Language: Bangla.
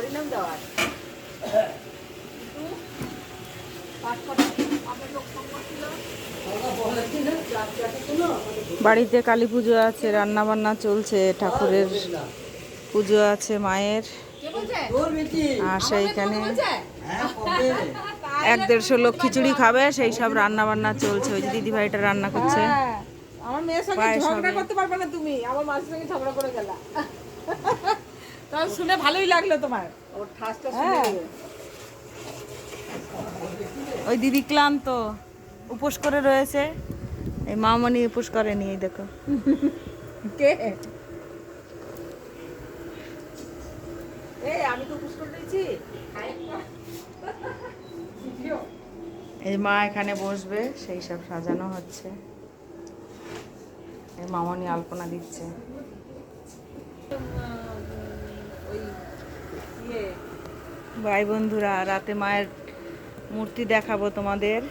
হরিনাম দেওয়ার বাড়িতে কালী পুজো আছে, রান্না বান্না চলছে, ঠাকুরের পুজো আছে মায়ের। আর সেইখানে 1-150 লোক খিচুড়ি খাবে, সেই সব রান্না বান্না চলছে। ওই যে দিদি ভাইটা রান্না করছে। আমার মেয়ের সঙ্গে ঝগড়া করতে পারবে না তুমি, আমার মাসির সঙ্গে ঝগড়া করে গেলা। তাহলে শুনে ভালোই লাগলো তোমার, ওর ঠাসটা শুনে। ওই দিদি ক্লান্ত, উপোস করে রয়েছে। এই মামনি উপোস করেনি, এই দেখো। কে? এই আমি তো উপোস করে দিয়েছি। এই মা এখানে বসবে, সেই সব সাজানো হচ্ছে। এই মামনি আলপনা দিচ্ছে। ভাই বন্ধুরা, রাতে মায়ের মূর্তি দেখাবো তোমাদের।